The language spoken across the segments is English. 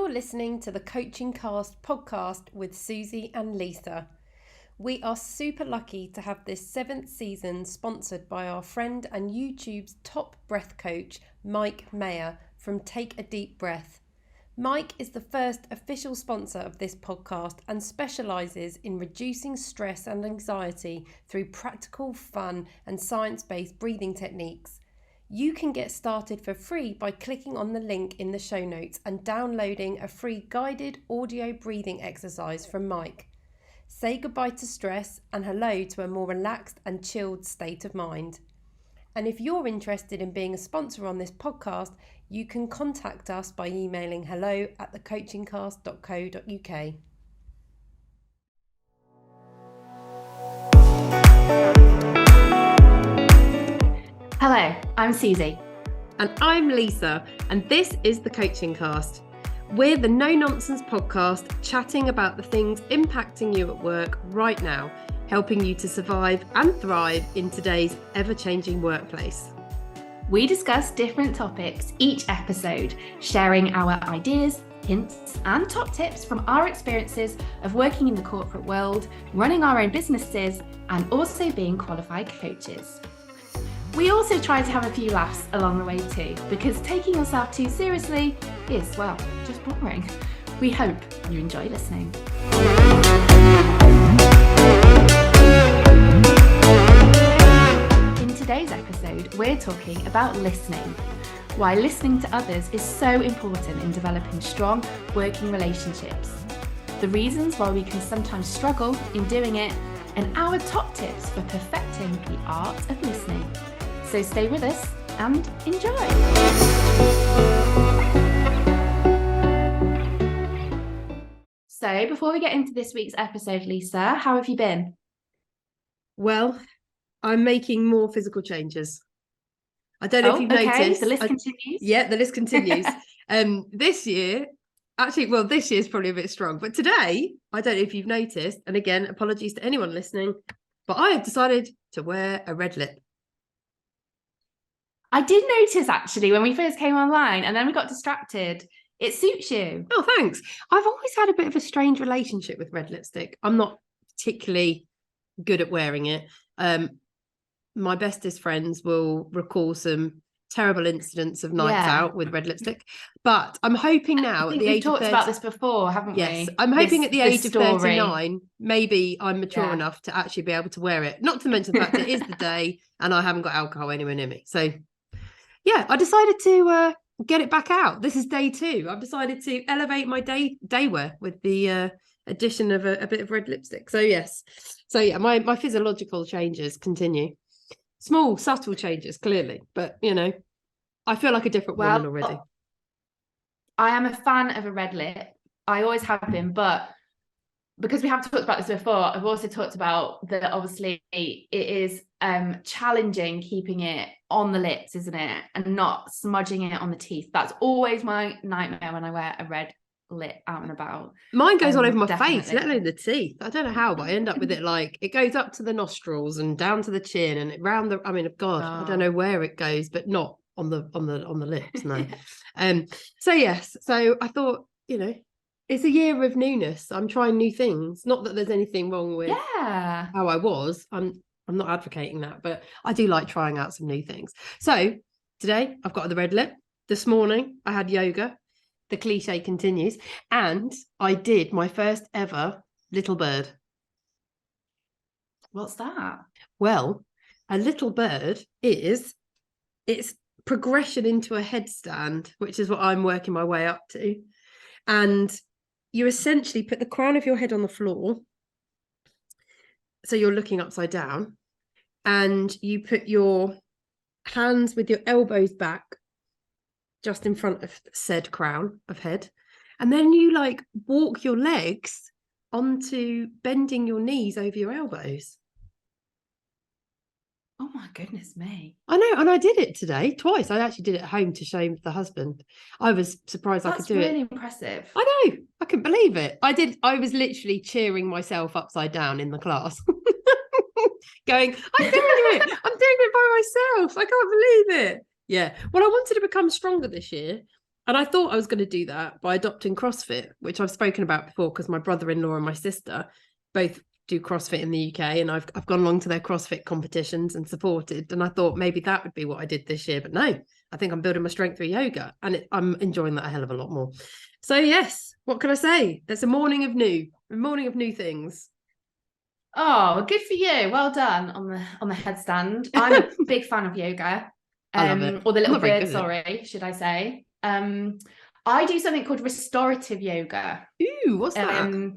You're listening to the Coaching Cast podcast with Susie and Lisa. We are super lucky to have this 7th season sponsored by our friend and YouTube's top breath coach, Mike Mayer from Take a Deep Breath. Mike is the first official sponsor of this podcast and specialises in reducing stress and anxiety through practical, fun and science-based breathing techniques. You can get started for free by clicking on the link in the show notes and downloading a free guided audio breathing exercise from Mike. Say goodbye to stress and hello to a more relaxed and chilled state of mind. And if you're interested in being a sponsor on this podcast, you can contact us by emailing hello@thecoachingcast.co.uk. Hello, I'm Susie. And I'm Lisa, and this is the Coaching Cast. We're the no-nonsense podcast chatting about the things impacting you at work right now, helping you to survive and thrive in today's ever-changing workplace. We discuss different topics each episode, sharing our ideas, hints, and top tips from our experiences of working in the corporate world, running our own businesses, and also being qualified coaches. We also try to have a few laughs along the way too, because taking yourself too seriously is, well, just boring. We hope you enjoy listening. In today's episode, we're talking about listening. Why listening to others is so important in developing strong working relationships. The reasons why we can sometimes struggle in doing it, and our top tips for perfecting the art of listening. So stay with us and enjoy. So before we get into this week's episode, Lisa, how have you been? Well, I'm making more physical changes. I don't know if you've noticed. The list continues. Yeah, the list continues. This year, this year's probably a bit strong, but today, I don't know if you've noticed, and again, apologies to anyone listening, but I have decided to wear a red lip. I did notice actually when we first came online and then we got distracted. It suits you. Oh, thanks. I've always had a bit of a strange relationship with red lipstick. I'm not particularly good at wearing it. My bestest friends will recall some terrible incidents of nights out with red lipstick, but I'm hoping now at the age of 30... We've talked about this before, haven't we? Yes, I'm hoping at the age of 39, maybe I'm mature enough to actually be able to wear it. Not to mention the fact it is the day and I haven't got alcohol anywhere near me. So yeah, I decided to get it back out. This is day 2. I've decided to elevate my day wear with the addition of a bit of red lipstick. So yes, my physiological changes continue. Small, subtle changes, clearly, but I feel like a different woman already. I am a fan of a red lip. I always have been, but because we have talked about this before, I've also talked about that obviously it is challenging keeping it on the lips, isn't it? And not smudging it on the teeth. That's always my nightmare when I wear a red lip out and about. Mine goes all over my face, let alone the teeth. I don't know how, but I end up with it like it goes up to the nostrils and down to the chin and around the. I mean, God, I don't know where it goes, but not on the lips. No. So yes, so I thought it's a year of newness. I'm trying new things. Not that there's anything wrong with how I was. I'm not advocating that, but I do like trying out some new things. So today I've got the red lip. This morning I had yoga. The cliche continues. And I did my first ever little bird. What's that? Well, a little bird it's progression into a headstand, which is what I'm working my way up to. And you essentially put the crown of your head on the floor. So you're looking upside down, and you put your hands with your elbows back just in front of said crown of head. And then you walk your legs onto bending your knees over your elbows. Oh my goodness me. I know, and I did it today twice. I actually did it at home to show the husband. I was surprised I could do it. That's really impressive. I know, I couldn't believe it. I was literally cheering myself upside down in the class. Going, I'm doing it by myself. I can't believe it. Yeah. Well, I wanted to become stronger this year. And I thought I was going to do that by adopting CrossFit, which I've spoken about before because my brother-in-law and my sister both do CrossFit in the UK, and I've gone along to their CrossFit competitions and supported. And I thought maybe that would be what I did this year, but no, I think I'm building my strength through yoga, and I'm enjoying that a hell of a lot more. So yes, what can I say? It's a morning of new things. Oh, good for you. Well done on the headstand. I'm a big fan of yoga. I love it. Or the little Very bird, sorry, should I say. I do something called restorative yoga. Ooh, what's that?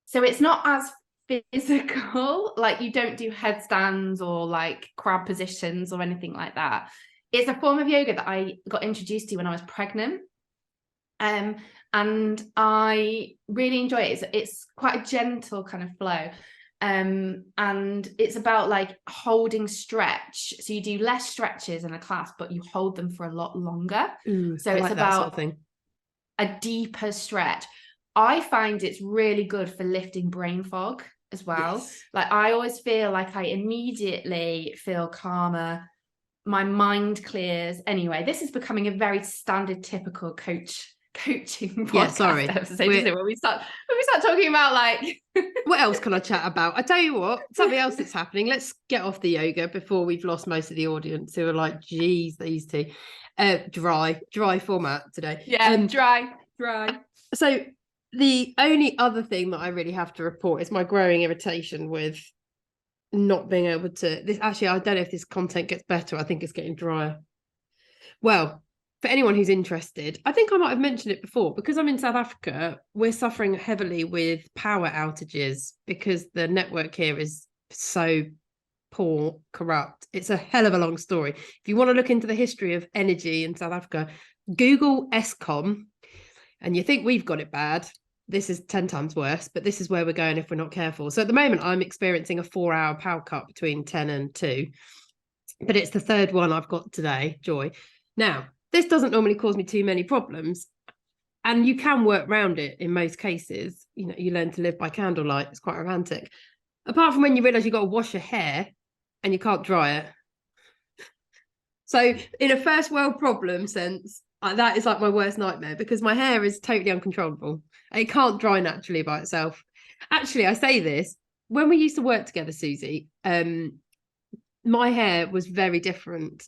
So it's not as physical, like you don't do headstands or like crab positions or anything like that. It's a form of yoga that I got introduced to when I was pregnant. And I really enjoy it. It's quite a gentle kind of flow. And it's about like holding stretch. So you do less stretches in a class, but you hold them for a lot longer. So it's about sort of thing. A deeper stretch. I find it's really good for lifting brain fog as well. Yes. Like I always feel like I immediately feel calmer. My mind clears. Anyway, this is becoming a very standard, typical coaching podcast episode, isn't it? When we start talking about like what else can I chat about? I tell you what, something else that's happening. Let's get off the yoga before we've lost most of the audience who are like, geez, these two. Dry format today. Yeah, dry. So the only other thing that I really have to report is my growing irritation with not being able to this. Actually, I don't know if this content gets better. I think it's getting drier. Well, for anyone who's interested, I think I might have mentioned it before, because I'm in South Africa, we're suffering heavily with power outages because the network here is so poor, corrupt. It's a hell of a long story. If you want to look into the history of energy in South Africa, Google Eskom, and you think we've got it bad. This is 10 times worse, but this is where we're going if we're not careful. So at the moment, I'm experiencing a 4-hour power cut between 10 and 2, but it's the third one I've got today, Joy. Now, this doesn't normally cause me too many problems, and you can work around it in most cases. You know, you learn to live by candlelight. It's quite romantic. Apart from when you realise you've got to wash your hair and you can't dry it. So in a first world problem sense, that is like my worst nightmare, because my hair is totally uncontrollable. It can't dry naturally by itself. Actually, I say this, when we used to work together, Susie, my hair was very different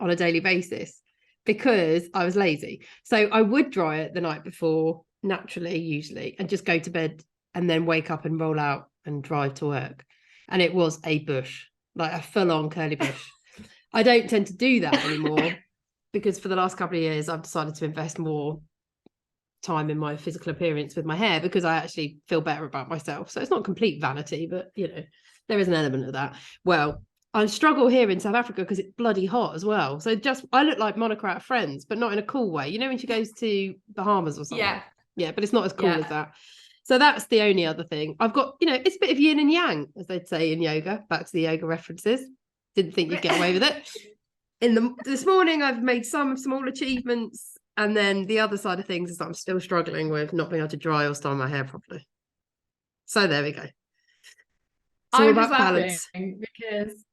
on a daily basis because I was lazy. So I would dry it the night before, naturally, usually, and just go to bed and then wake up and roll out and drive to work. And it was a bush, like a full-on curly bush. I don't tend to do that anymore because for the last couple of years, I've decided to invest more time in my physical appearance with my hair because I actually feel better about myself. So it's not complete vanity, but, you know, there is an element of that. Well, I struggle here in South Africa because it's bloody hot as well. So I look like Monica out of Friends, but not in a cool way. You know, when she goes to Bahamas or something. Yeah, but it's not as cool as that. So that's the only other thing. I've got, you know, it's a bit of yin and yang, as they'd say in yoga. Back to the yoga references. Didn't think you'd get away with it. This morning, I've made some small achievements. And then the other side of things is that I'm still struggling with not being able to dry or style my hair properly. So there we go. It's all about balance. Because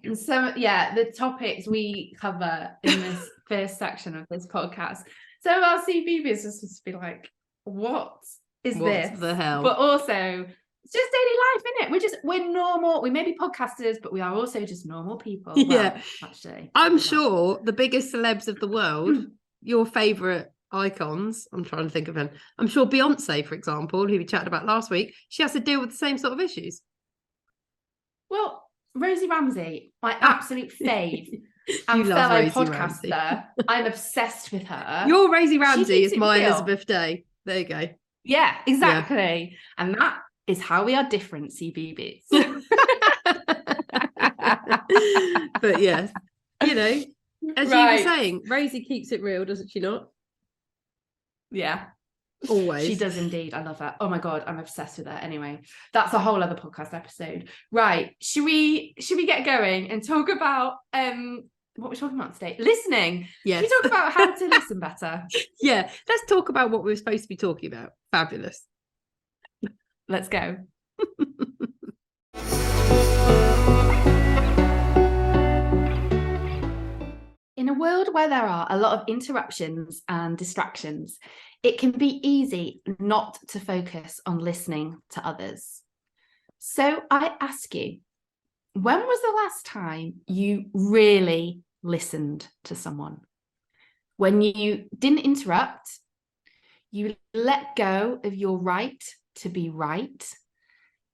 the topics we cover in this first section of this podcast, some of our CB business would be like, what is this? The hell? But also, it's just daily life, isn't it? We're normal. We may be podcasters, but we are also just normal people. Yeah. Well, actually, I'm sure the biggest celebs of the world, your favourite icons, I'm trying to think of them. I'm sure Beyonce, for example, who we chatted about last week, she has to deal with the same sort of issues. Well, Rosie Ramsey, my absolute fave and fellow Rosie podcaster. Ramsey. I'm obsessed with her. Your Rosie Ramsey is my Elizabeth Day. There you go. Yeah, exactly. Yeah. And that is how we are different, CBBs. But yes, you know, as you were saying, Rosie keeps it real, doesn't she not? Yeah. Always. She does indeed. I love her. Oh my God, I'm obsessed with her. Anyway, that's a whole other podcast episode. Right. Should we get going and talk about what we're talking about today? Listening. Yes. Should we talk about how to listen better? Yeah. Let's talk about what we were supposed to be talking about. Fabulous. Let's go. In In a world where there are a lot of interruptions and distractions, it can be easy not to focus on listening to others. So I ask you, when was the last time you really listened to someone? When you didn't interrupt, you let go of your right to be right,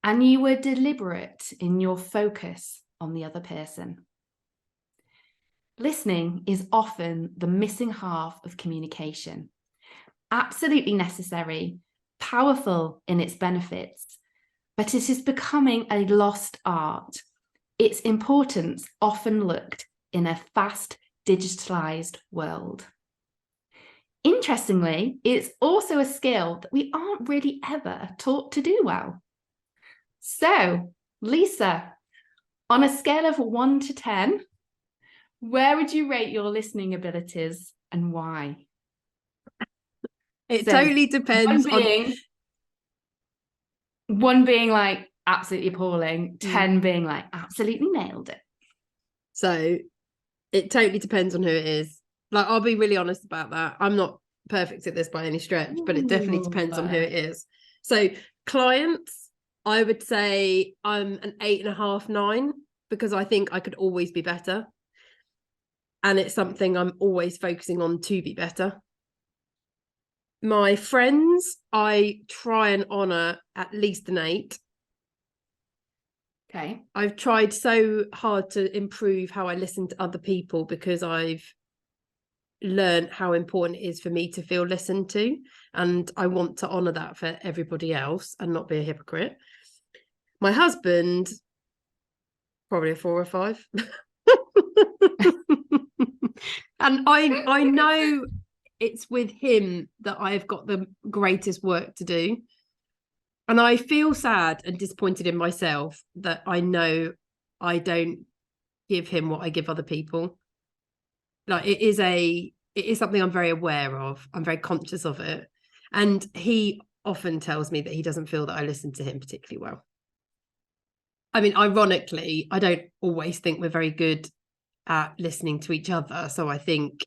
and you were deliberate in your focus on the other person. Listening is often the missing half of communication. Absolutely necessary, powerful in its benefits, but it is becoming a lost art. Its importance often looked in a fast, digitalized world. Interestingly, it's also a skill that we aren't really ever taught to do well. So, Lisa, on a scale of 1 to 10, where would you rate your listening abilities and why? It totally depends one being like absolutely appalling, 10 being like absolutely nailed it. So it totally depends on who it is. Like, I'll be really honest about that. I'm not perfect at this by any stretch, but it definitely depends on who it is. So clients, I would say I'm an 8.5, 9, because I think I could always be better. And it's something I'm always focusing on to be better. My friends, I try and honour at least an 8. Okay. I've tried so hard to improve how I listen to other people, because I've learned how important it is for me to feel listened to. And I want to honour that for everybody else and not be a hypocrite. My husband, probably a 4 or 5. And I know it's with him that I've got the greatest work to do. And I feel sad and disappointed in myself that I know I don't give him what I give other people. Like, it is something I'm very aware of. I'm very conscious of it. And he often tells me that he doesn't feel that I listen to him particularly well. I mean, ironically, I don't always think we're very good at listening to each other. So I think,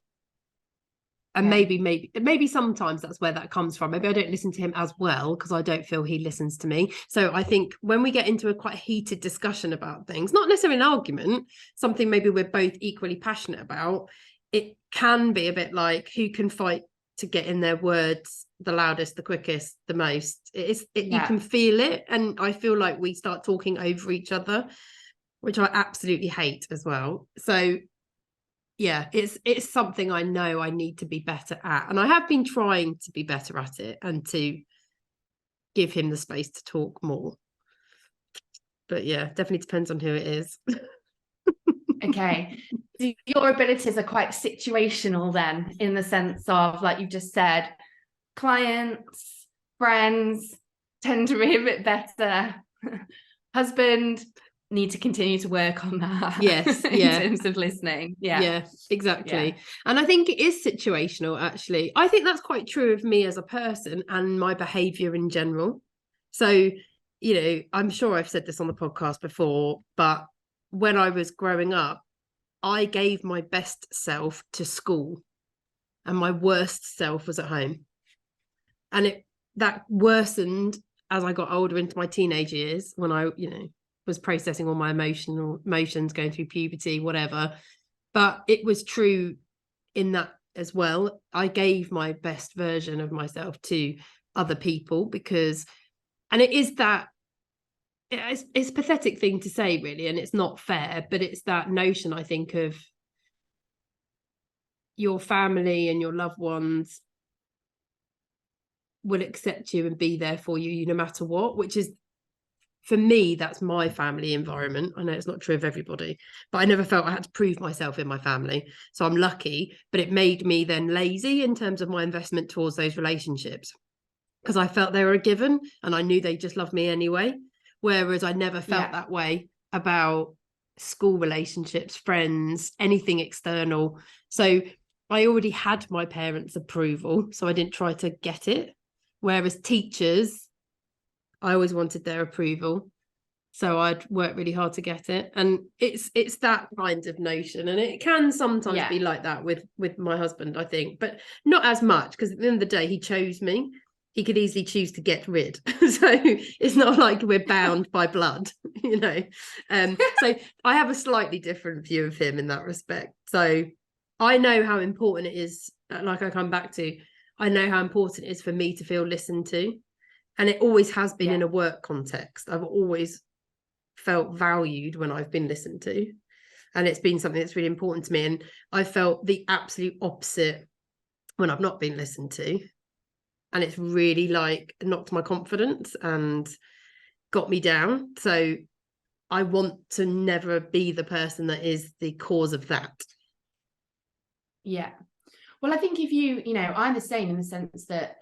and maybe sometimes that's where that comes from. Maybe I don't listen to him as well because I don't feel he listens to me. So I think when we get into a quite heated discussion about things, not necessarily an argument, something maybe we're both equally passionate about, it can be a bit like, who can fight to get in their words the loudest, the quickest, the most. You can feel it. And I feel like we start talking over each other, which I absolutely hate as well. So yeah, it's something I know I need to be better at. And I have been trying to be better at it and to give him the space to talk more. But yeah, definitely depends on who it is. Okay. So your abilities are quite situational then, in the sense of, like you just said, clients, friends tend to be a bit better. Husband, need to continue to work on that. Yes, in terms of listening. Yeah, exactly. Yeah. And I think it is situational, actually. I think that's quite true of me as a person and my behavior in general. So, you know, I'm sure I've said this on the podcast before, but when I was growing up, I gave my best self to school and my worst self was at home. And that worsened as I got older into my teenage years, when I, was processing all my emotions, going through puberty, whatever. But it was true in that as well. I gave my best version of myself to other people and it is that, it's a pathetic thing to say, really, and it's not fair, but it's that notion, I think, of your family and your loved ones will accept you and be there for you no matter what, which is, for me, that's my family environment. I know it's not true of everybody, but I never felt I had to prove myself in my family. So I'm lucky, but it made me then lazy in terms of my investment towards those relationships, because I felt they were a given and I knew they just loved me anyway. Whereas I never felt that way about school relationships, friends, anything external. So I already had my parents' approval, so I didn't try to get it. Whereas teachers, I always wanted their approval. So I'd work really hard to get it. And it's that kind of notion. And it can sometimes be like that with my husband, I think, but not as much, because at the end of the day, he chose me. He could easily choose to get rid. So it's not like we're bound by blood, you know. So I have a slightly different view of him in that respect. So I know how important it is, like I come back to, I know how important it is for me to feel listened to. And it always has been in a work context. I've always felt valued when I've been listened to, and it's been something that's really important to me. And I felt the absolute opposite when I've not been listened to, and it's really like knocked my confidence and got me down. So I want to never be the person that is the cause of that. Yeah. Well, I think if you know, I'm the same in the sense that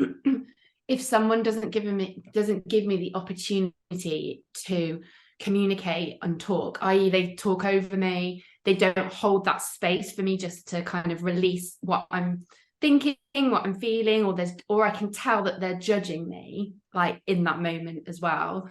if someone doesn't give me the opportunity to communicate and talk, i.e. they talk over me, they don't hold that space for me just to kind of release what I'm thinking, what I'm feeling, or I can tell that they're judging me, like in that moment as well,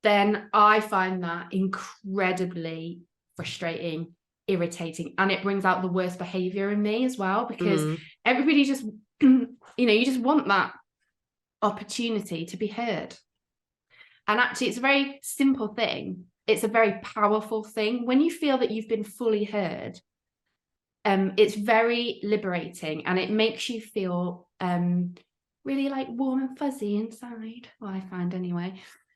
then I find that incredibly frustrating, irritating, and it brings out the worst behavior in me as well, because everybody just, you know, you just want that opportunity to be heard. And actually, it's a very simple thing. It's a very powerful thing. When you feel that you've been fully heard, it's very liberating, and it makes you feel really like warm and fuzzy inside. Well, I find anyway.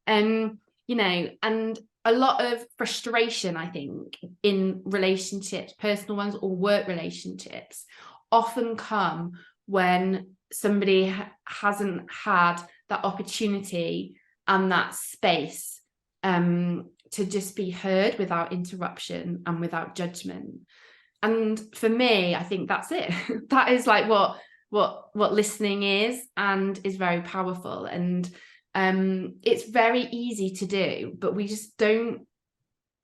You know, and a lot of frustration, I think, in relationships, personal ones or work relationships, often come when somebody hasn't had that opportunity and that space to just be heard without interruption and without judgment. And for me, I think that's it. That is like what listening is, and is very powerful. And it's very easy to do, but we just don't.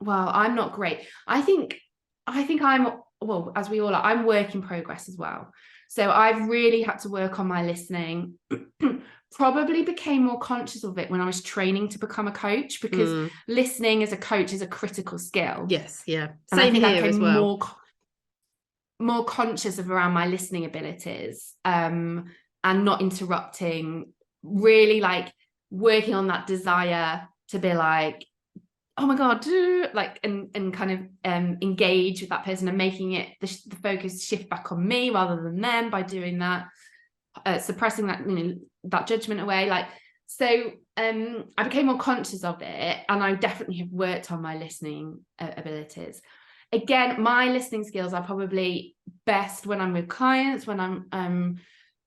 Well, I'm not great. I think I'm, well, as we all are, I'm work in progress as well. So I've really had to work on my listening. Probably became more conscious of it when I was training to become a coach, because listening as a coach is a critical skill. Yes, yeah. And Same I think here I became as well. more conscious of around my listening abilities, and not interrupting, really like working on that desire to be like, oh my God, like, and kind of engage with that person, and making it the focus shift back on me rather than them by doing that, suppressing that, you know, that judgment away. Like, so I became more conscious of it, and I definitely have worked on my listening abilities. Again, my listening skills are probably best when I'm with clients, when I'm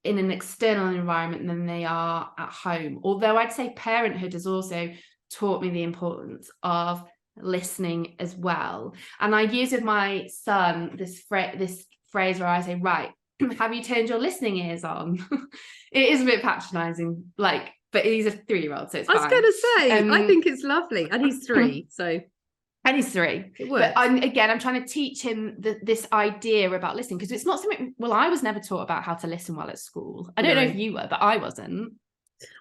in an external environment, than they are at home. Although I'd say parenthood has also taught me the importance of listening as well. And I use with my son this phrase where I say, right, have you turned your listening ears on? It is a bit patronizing, like, but he's a 3-year-old, so it's fine. I was going to say, I think it's lovely. And he's 3, so... And he's 3. It works. But I'm trying to teach him this idea about listening, because it's not something, well, I was never taught about how to listen well at school. I don't know if you were, but I wasn't.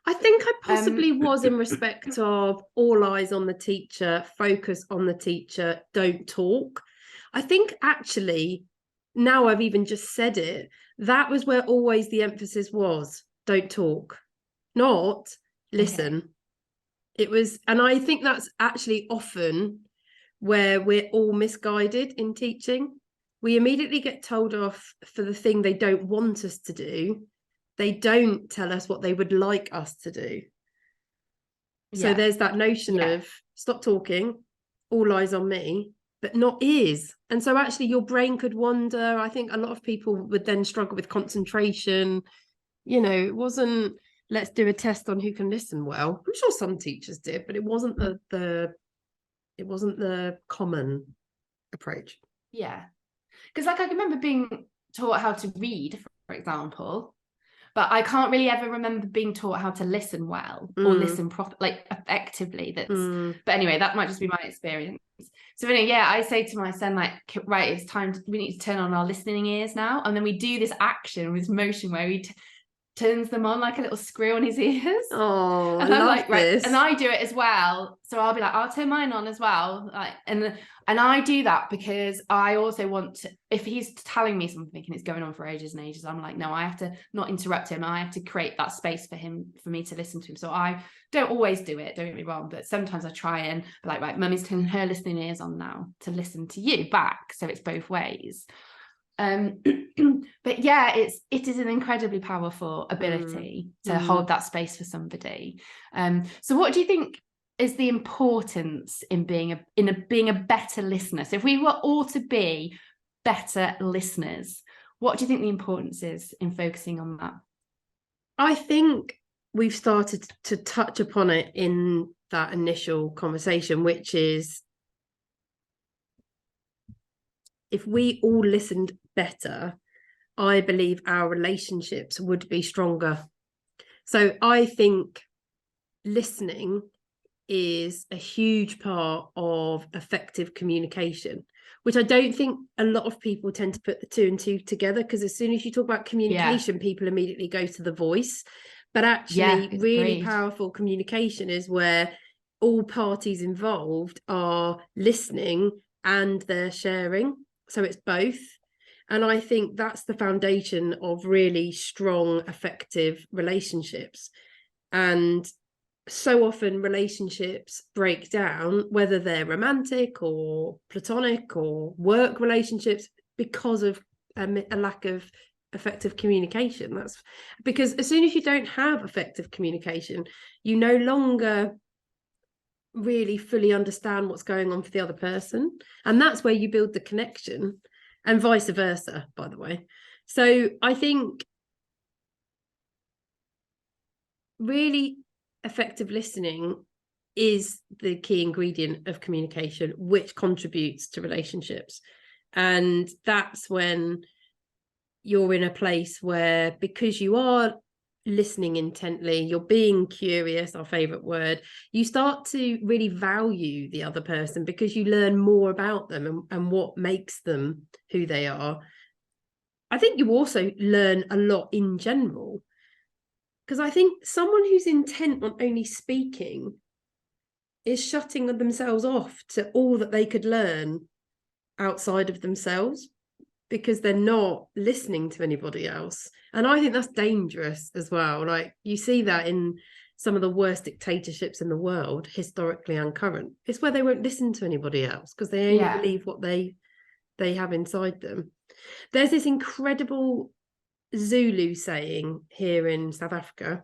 I think I possibly was, in respect of all eyes on the teacher, focus on the teacher, don't talk. I think actually, now I've even just said it, that was where always the emphasis was, don't talk, not listen. Okay. It was, and I think that's actually often where we're all misguided in teaching. We immediately get told off for the thing they don't want us to do. They don't tell us what they would like us to do. So there's that notion of stop talking, all eyes on me, but not ears. And so actually your brain could wander. I think a lot of people would then struggle with concentration. You know, it wasn't, let's do a test on who can listen well. I'm sure some teachers did, but it wasn't the common approach. Yeah. Because like I can remember being taught how to read, for example, but I can't really ever remember being taught how to listen well or listen like effectively. But anyway, that might just be my experience. So anyway, I say to my son, like, right, it's time we need to turn on our listening ears now. And then we do this action, this motion where we turns them on like a little screw on his ears. Oh, and I I'm love like, this. right, and I do it as well. So I'll be like, I'll turn mine on as well. Like, and I do that because I also want to, if he's telling me something and it's going on for ages and ages, I'm like, no, I have to not interrupt him. I have to create that space for me to listen to him. So I don't always do it, don't get me wrong, but sometimes I try and be like, right, mummy's turning her listening ears on now to listen to you back. So it's both ways. But yeah, it is an incredibly powerful ability to hold that space for somebody. So what do you think is the importance in being a better listener? So if we were all to be better listeners, what do you think the importance is in focusing on that? I think we've started to touch upon it in that initial conversation, which is if we all listened better, I believe our relationships would be stronger. So I think listening is a huge part of effective communication, which I don't think a lot of people tend to put the two and two together, because as soon as you talk about communication, people immediately go to the voice. But actually, really powerful communication is where all parties involved are listening and they're sharing. So it's both. And I think that's the foundation of really strong, effective relationships. And so often relationships break down, whether they're romantic or platonic or work relationships, because of a lack of effective communication. That's because as soon as you don't have effective communication, you no longer really fully understand what's going on for the other person, and that's where you build the connection, and vice versa, by the way. So I think really effective listening is the key ingredient of communication, which contributes to relationships. And that's when you're in a place where, because you are listening intently, you're being curious, our favorite word, you start to really value the other person, because you learn more about them and what makes them who they are. I think you also learn a lot in general, because I think someone who's intent on only speaking is shutting themselves off to all that they could learn outside of themselves, because they're not listening to anybody else. And I think that's dangerous as well. Like, you see that in some of the worst dictatorships in the world, historically and current. It's where they won't listen to anybody else because they only believe what they have inside them. There's this incredible Zulu saying here in South Africa,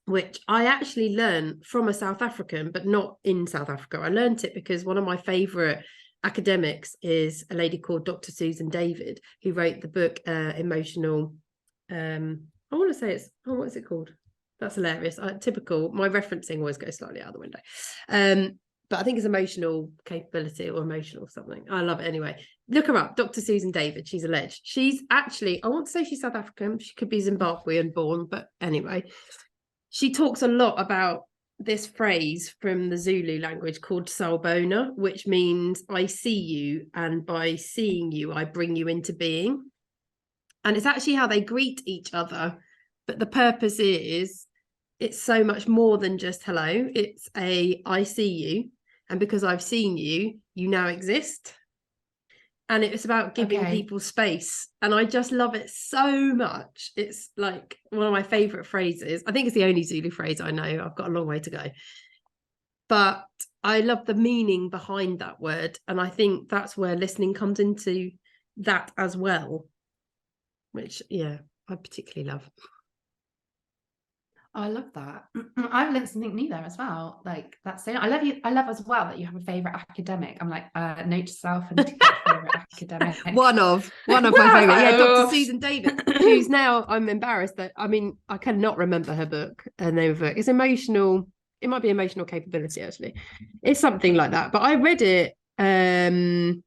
which I actually learned from a South African, but not in South Africa. I learned it because one of my favourite academics is a lady called Dr. Susan David, who wrote the book Emotional. I want to say what is it called? That's hilarious. Typical. My referencing always goes slightly out the window. But I think it's emotional capability or emotional something. I love it anyway. Look her up, Dr. Susan David. She's a ledge. She's actually, I want to say she's South African. She could be Zimbabwean born, but anyway, she talks a lot about this phrase from the Zulu language called Sawubona, which means I see you, and by seeing you, I bring you into being. And it's actually how they greet each other. But the purpose is, it's so much more than just hello. It's I see you. And because I've seen you, you now exist. And it's about giving people space. And I just love it so much. It's like one of my favorite phrases. I think it's the only Zulu phrase I know. I've got a long way to go. But I love the meaning behind that word. And I think that's where listening comes into that as well, which, I particularly love. Oh, I love that. I've learned something new there as well. Like, that's so. I love as well that you have a favorite academic. I'm like, note to self and to get a favorite academic. One of my favorite. Yeah, Dr. Susan David, who's now, I'm embarrassed that, I mean, I cannot remember her book. Her name of it. It's emotional. It might be emotional capability, actually. It's something like that. But I read it. When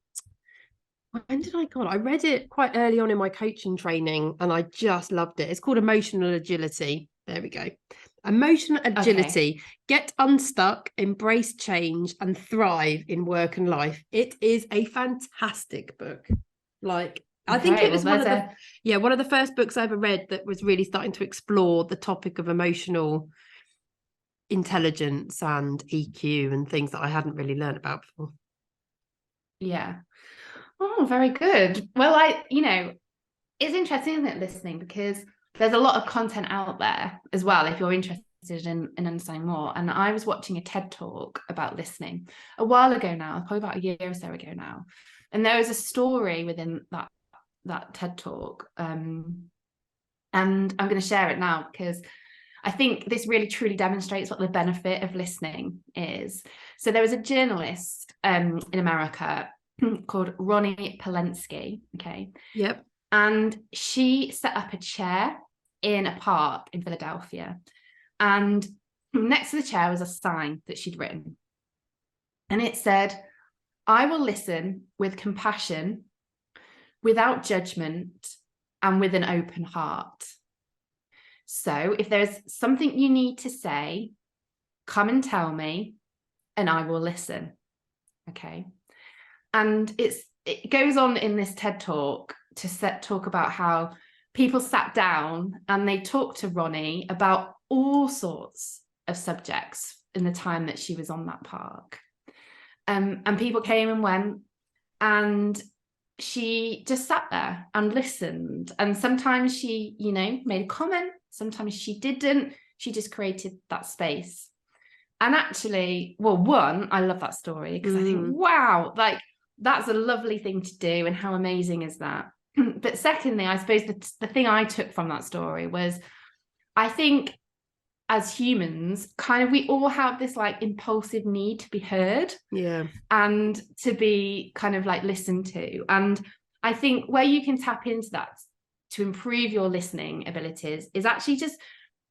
did I go? I read it quite early on in my coaching training, and I just loved it. It's called Emotional Agility. There we go. Emotional agility. Okay. Get unstuck, embrace change, and thrive in work and life. It is a fantastic book. Like, I think it was well, one of the first books I ever read that was really starting to explore the topic of emotional intelligence and EQ and things that I hadn't really learned about before. Yeah. Oh, very good. Well, it's interesting, isn't it, listening, because there's a lot of content out there as well if you're interested in understanding more. And I was watching a TED talk about listening a while ago now, probably about a year or so ago now. And there was a story within that TED talk. And I'm going to share it now because I think this really truly demonstrates what the benefit of listening is. So there was a journalist in America called Ronnie Polensky. Okay. Yep. And she set up a chair in a park in Philadelphia. And next to the chair was a sign that she'd written. And it said, "I will listen with compassion, without judgment, and with an open heart. So if there's something you need to say, come and tell me, and I will listen." Okay. And it goes on in this TED talk to talk about how people sat down and they talked to Ronnie about all sorts of subjects in the time that she was on that park. And people came and went, and she just sat there and listened. And sometimes she, made a comment. Sometimes she didn't. She just created that space. And actually, well, one, I love that story because I think, wow, like that's a lovely thing to do. And how amazing is that? But secondly, I suppose the thing I took from that story was, I think as humans, kind of, we all have this like impulsive need to be heard. Yeah. And to be kind of like listened to. And I think where you can tap into that to improve your listening abilities is actually just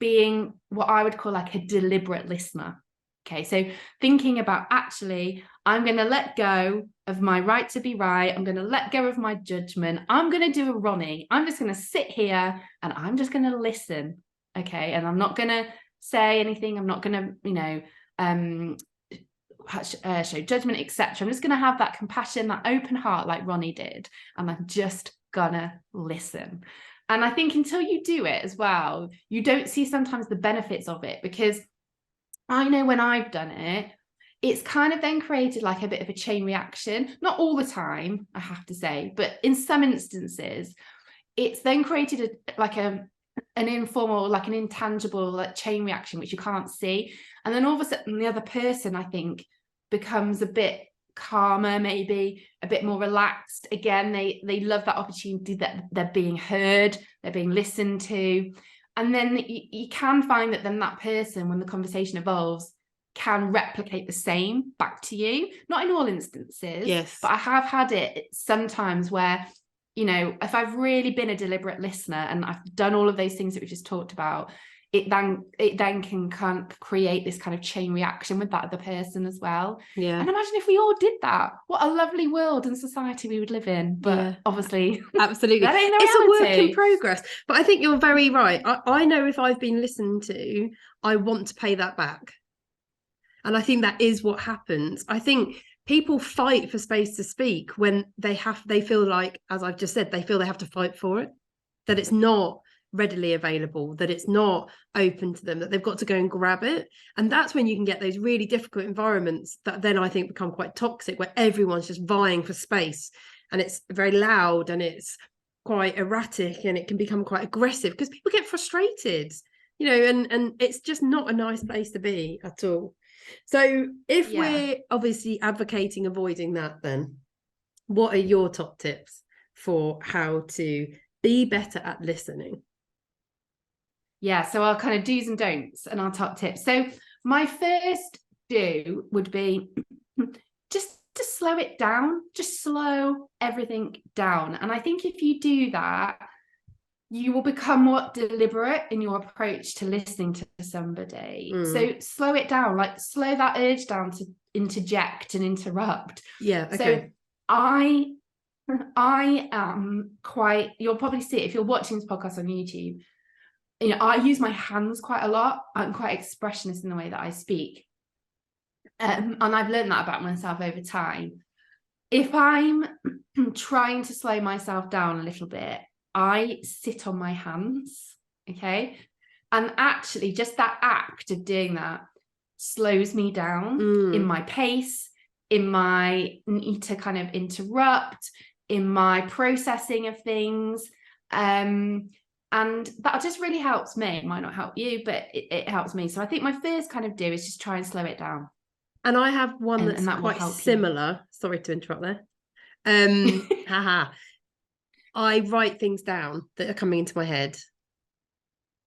being what I would call like a deliberate listener. Okay, so thinking about, actually, I'm going to let go of my right to be right. I'm going to let go of my judgment. I'm going to do a Ronnie. I'm just going to sit here and I'm just going to listen. Okay, and I'm not going to say anything. I'm not going to, show judgment, etc. I'm just going to have that compassion, that open heart like Ronnie did, and I'm just gonna listen. And I think until you do it as well, you don't see sometimes the benefits of it, because I know when I've done it, it's kind of then created like a bit of a chain reaction. Not all the time, I have to say, but in some instances, it's then created an informal, like an intangible, like chain reaction, which you can't see. And then all of a sudden the other person, I think, becomes a bit calmer, maybe a bit more relaxed. Again, they love that opportunity that they're being heard, they're being listened to. And then you can find that then that person, when the conversation evolves, can replicate the same back to you. Not in all instances, yes, but I have had it sometimes where, if I've really been a deliberate listener and I've done all of those things that we just talked about, it then can create this kind of chain reaction with that other person as well. Yeah. And imagine if we all did that, what a lovely world and society we would live in. But obviously, absolutely, that ain't the it's reality. A work in progress. But I think you're very right. I know if I've been listened to, I want to pay that back. And I think that is what happens. I think people fight for space to speak when they feel like, as I've just said, they feel they have to fight for it, that it's not readily available, that it's not open to them, that they've got to go and grab it. And that's when you can get those really difficult environments that then I think become quite toxic, where everyone's just vying for space, and it's very loud and it's quite erratic, and it can become quite aggressive because people get frustrated, and it's just not a nice place to be at all. So if we're obviously advocating avoiding that, then what are your top tips for how to be better at listening? Yeah, so our kind of do's and don'ts and our top tips. So my first do would be just to slow it down, just slow everything down. And I think if you do that, you will become more deliberate in your approach to listening to somebody. So slow it down, like slow that urge down to interject and interrupt. Yeah, okay. So I am quite, you'll probably see it if you're watching this podcast on YouTube, I use my hands quite a lot. I'm quite expressionist in the way that I speak. And I've learned that about myself over time. if I'm trying to slow myself down a little bit, I sit on my hands, okay? And actually just that act of doing that slows me down in my pace, in my need to kind of interrupt, in my processing of things. And that just really helps me. It might not help you, but it helps me. So I think my first kind of do is just try and slow it down. And I have one that's that quite similar. Sorry to interrupt there. I write things down that are coming into my head,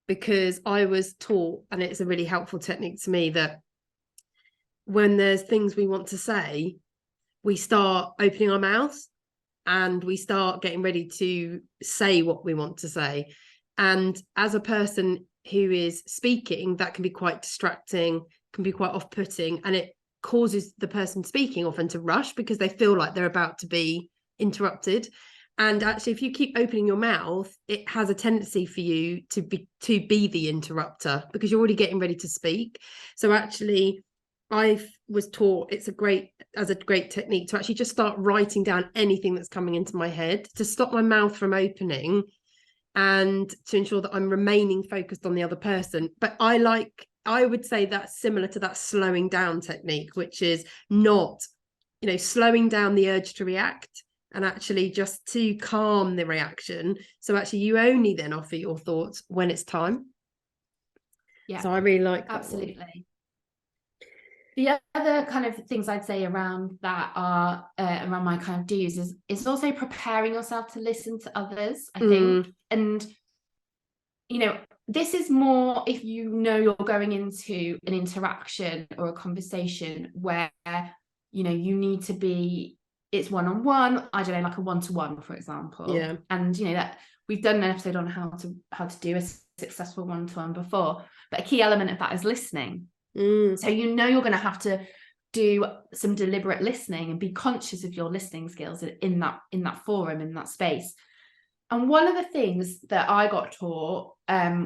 because I was taught, and it's a really helpful technique to me, that when there's things we want to say, we start opening our mouths and we start getting ready to say what we want to say. And as a person who is speaking, that can be quite distracting, can be quite off-putting, and it causes the person speaking often to rush because they feel like they're about to be interrupted. And actually, if you keep opening your mouth, it has a tendency for you to be the interrupter, because you're already getting ready to speak. So actually, I was taught it's a great technique to actually just start writing down anything that's coming into my head, to stop my mouth from opening and to ensure that I'm remaining focused on the other person. But I would say that's similar to that slowing down technique, which is not, slowing down the urge to react, and actually just to calm the reaction. So actually you only then offer your thoughts when it's time. Yeah. So I really like that. Absolutely. The other kind of things I'd say around that are around my kind of do's is also preparing yourself to listen to others, I think. And, this is more if you're going into an interaction or a conversation where, you need to be, it's one-on-one, I don't know, like a one-to-one, for example. Yeah. And, that we've done an episode on how to do a successful one-to-one before, but a key element of that is listening. So you're going to have to do some deliberate listening and be conscious of your listening skills in that forum, in that space. And one of the things that I got taught,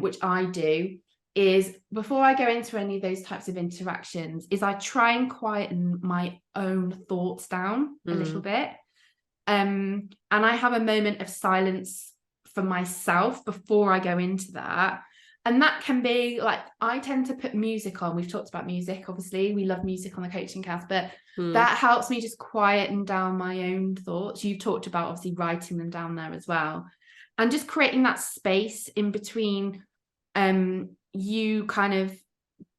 which I do, is before I go into any of those types of interactions, is I try and quieten my own thoughts down a little bit. And I have a moment of silence for myself before I go into that. And that can be like, I tend to put music on. We've talked about music, obviously. We love music on the Coaching Cast, but that helps me just quieten down my own thoughts. You've talked about obviously writing them down there as well. And just creating that space in between you kind of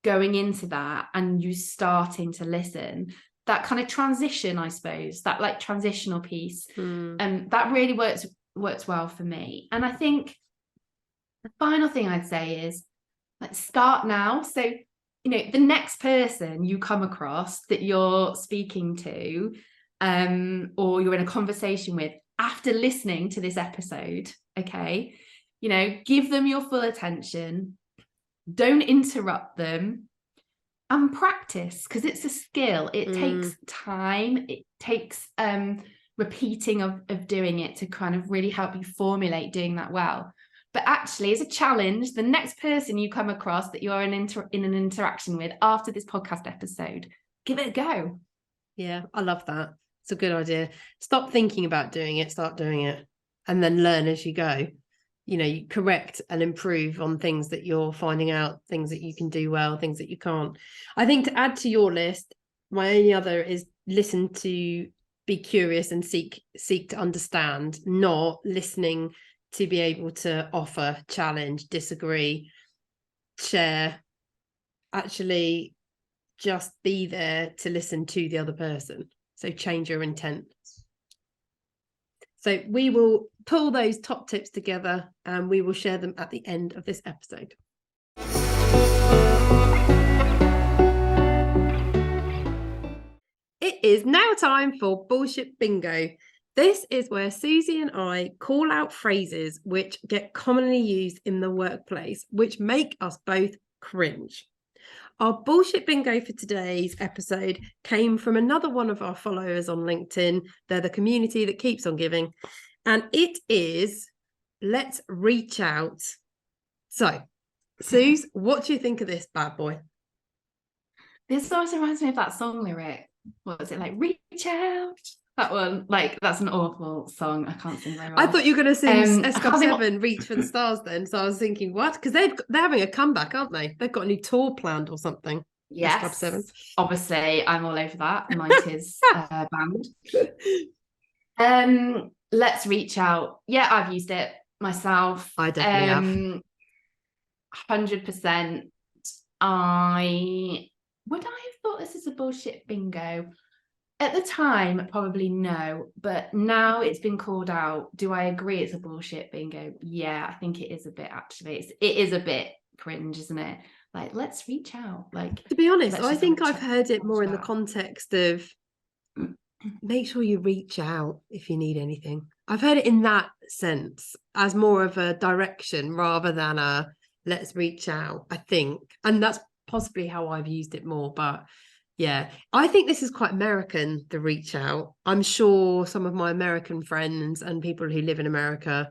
going into that and you starting to listen. That kind of transition, I suppose, that like transitional piece. That really works well for me. And I think the final thing I'd say is, let's start now. So, the next person you come across that you're speaking to, or you're in a conversation with after listening to this episode, okay, give them your full attention. Don't interrupt them, and practice, because it's a skill. It takes time. It takes repeating of doing it to kind of really help you formulate doing that well. But actually, as a challenge, the next person you come across that you're in an interaction with after this podcast episode, give it a go. Yeah, I love that. It's a good idea. Stop thinking about doing it, start doing it, and then learn as you go. You correct and improve on things that you're finding out, things that you can do well, things that you can't. I think to add to your list, my only other is listen to be curious and seek to understand, not listening to be able to offer, challenge, disagree, share. Actually just be there to listen to the other person. So change your intent. So we will pull those top tips together and we will share them at the end of this episode. It is now time for Bullshit Bingo. This is where Susie and I call out phrases which get commonly used in the workplace, which make us both cringe. Our bullshit bingo for today's episode came from another one of our followers on LinkedIn. They're the community that keeps on giving. And it is, let's reach out. So, Suze, what do you think of this bad boy? This also reminds me of that song lyric. What was it like? Reach out. That one, like, that's an awful song. I can't sing very well. I thought you were going to sing I can't sing S07, Reach for the Stars then. So I was thinking, what? Because they're having a comeback, aren't they? They've got a new tour planned or something. Yes, S07. obviously, I'm all over that 90s band. Let's Reach Out. Yeah, I've used it myself. I definitely have. 100%. Would I have thought this is a bullshit bingo? At the time, probably no, but now it's been called out. Do I agree it's a bullshit bingo? Yeah, I think it is a bit, actually. It is a bit cringe, isn't it? Like, let's reach out. Like, to be honest, I think I've heard it more in the context of make sure you reach out if you need anything. I've heard it in that sense as more of a direction rather than a let's reach out, I think. And that's possibly how I've used it more. But yeah, I think this is quite American, the reach out. I'm sure some of my American friends and people who live in America,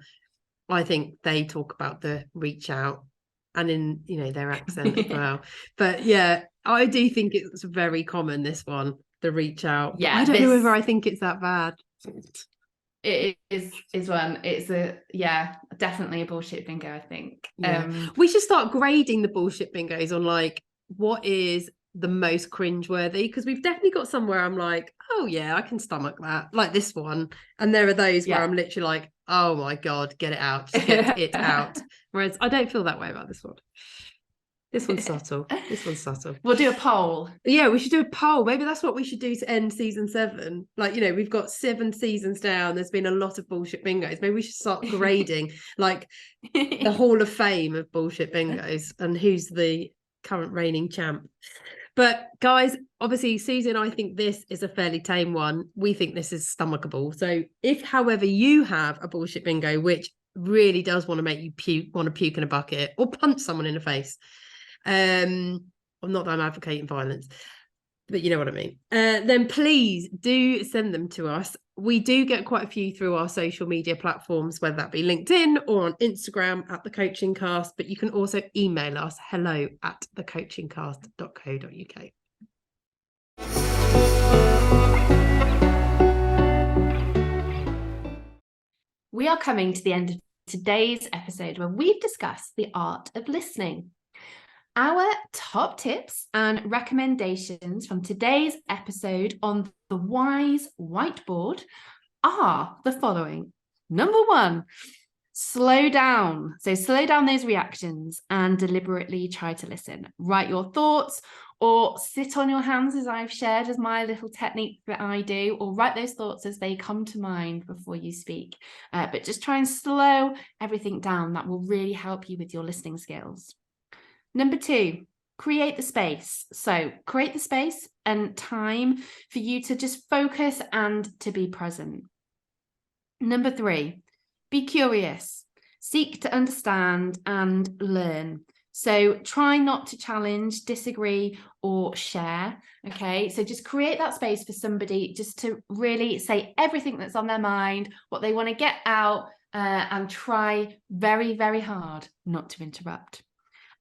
I think they talk about the reach out and in, you know, their accent as well. But yeah, I do think it's very common, this one, the reach out. Yeah, but I don't know whether I think it's that bad. It is one. It's definitely a bullshit bingo, I think. Yeah. We should start grading the bullshit bingos on like what is the most cringeworthy, because we've definitely got some where I'm like, oh yeah, I can stomach that, like this one, and there are those where I'm literally like, oh my god, get it out, just get it out. Whereas I don't feel that way about this one. This one's subtle. This one's subtle. We'll do a poll. Yeah, we should do a poll. Maybe that's what we should do to end season 7. Like, you know, we've got 7 seasons down. There's been a lot of bullshit bingos. Maybe we should start grading like the Hall of Fame of bullshit bingos and who's the current reigning champ. But guys, obviously, Susie and I think this is a fairly tame one. We think this is stomachable. So if, however, you have a bullshit bingo which really does want to make you want to puke in a bucket or punch someone in the face, I'm not that I'm advocating violence, but you know what I mean, then please do send them to us. We do get quite a few through our social media platforms, whether that be LinkedIn or on Instagram at The Coaching Cast, but you can also email us hello@thecoachingcast.co.uk. We are coming to the end of today's episode where we've discussed the art of listening. Our top tips and recommendations from today's episode on the Wise Whiteboard are the following. Number 1, slow down. So slow down those reactions and deliberately try to listen. Write your thoughts or sit on your hands, as I've shared as my little technique that I do, or write those thoughts as they come to mind before you speak. But just try and slow everything down. That will really help you with your listening skills. Number 2, create the space. So create the space and time for you to just focus and to be present. Number 3, be curious. Seek to understand and learn. So try not to challenge, disagree, or share. Okay, so just create that space for somebody just to really say everything that's on their mind, what they want to get out, and try very, very hard not to interrupt.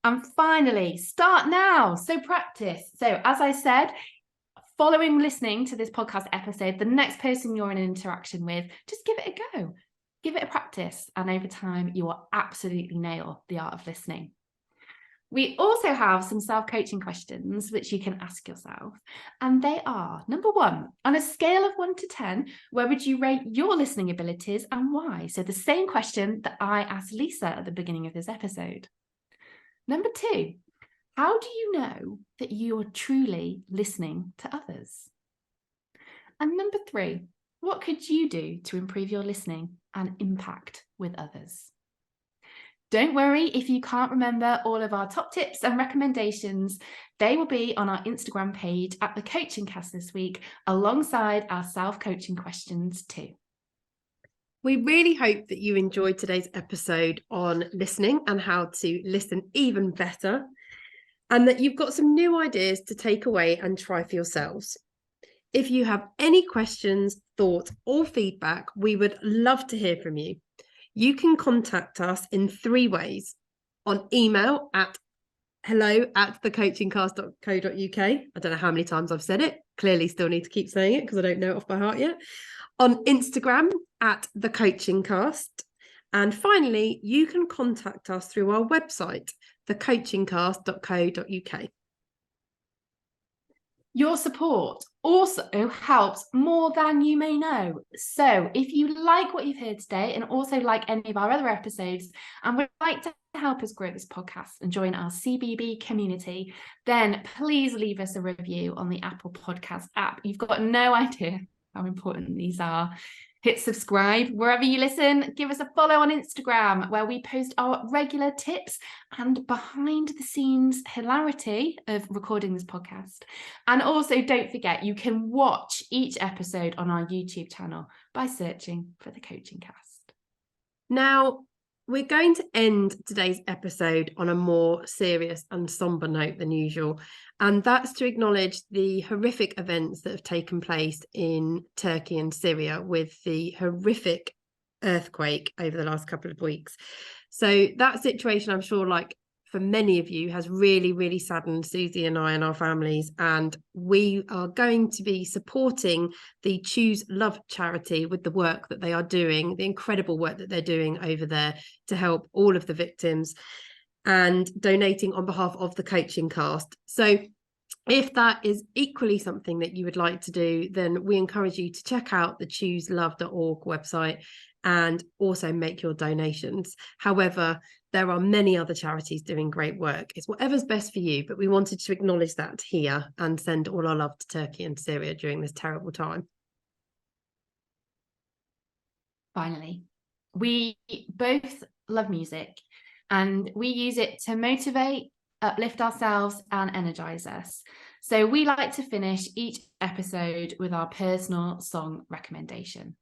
And finally, start now. So practice. So as I said, following listening to this podcast episode, the next person you're in an interaction with, just give it a go. Give it a practice. And over time, you will absolutely nail the art of listening. We also have some self-coaching questions which you can ask yourself. And they are, number 1, on a scale of 1 to 10, where would you rate your listening abilities and why? So the same question that I asked Lisa at the beginning of this episode. Number 2, how do you know that you're truly listening to others? And number 3, what could you do to improve your listening and impact with others? Don't worry if you can't remember all of our top tips and recommendations. They will be on our Instagram page at The Coaching Cast this week, alongside our self-coaching questions too. We really hope that you enjoyed today's episode on listening and how to listen even better, and that you've got some new ideas to take away and try for yourselves. If you have any questions, thoughts, or feedback, we would love to hear from you. You can contact us in 3 ways. On email at hello@thecoachingcast.co.uk. I don't know how many times I've said it. clearly still need to keep saying it because I don't know it off by heart yet. On Instagram at The Coaching Cast. And finally, you can contact us through our website, thecoachingcast.co.uk. Your support also helps more than you may know. So if you like what you've heard today and also like any of our other episodes and would like to help us grow this podcast and join our CBB community, then please leave us a review on the Apple Podcast app. You've got no idea how important these are. Hit subscribe wherever you listen. Give us a follow on Instagram, where we post our regular tips and behind the scenes hilarity of recording this podcast. And also don't forget, you can watch each episode on our YouTube channel by searching for The Coaching Cast. Now, we're going to end today's episode on a more serious and somber note than usual, and that's to acknowledge the horrific events that have taken place in Turkey and Syria with the horrific earthquake over the last couple of weeks. So that situation, I'm sure, like for many of you, has really, really saddened Susie and I and our families. And we are going to be supporting the Choose Love charity with the work that they are doing, the incredible work that they're doing over there to help all of the victims, and donating on behalf of the Coaching Cast. So if that is equally something that you would like to do, then we encourage you to check out the chooselove.org website and also make your donations. However, there are many other charities doing great work. It's whatever's best for you, but we wanted to acknowledge that here and send all our love to Turkey and Syria during this terrible time. Finally, we both love music, and we use it to motivate, uplift ourselves, and energize us. So we like to finish each episode with our personal song recommendation.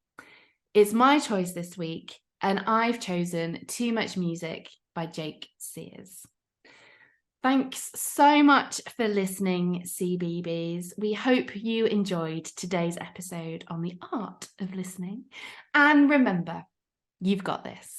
It's my choice this week, and I've chosen Too Much Music by Jake Sears. Thanks so much for listening, CBBs. We hope you enjoyed today's episode on the art of listening. And remember, you've got this.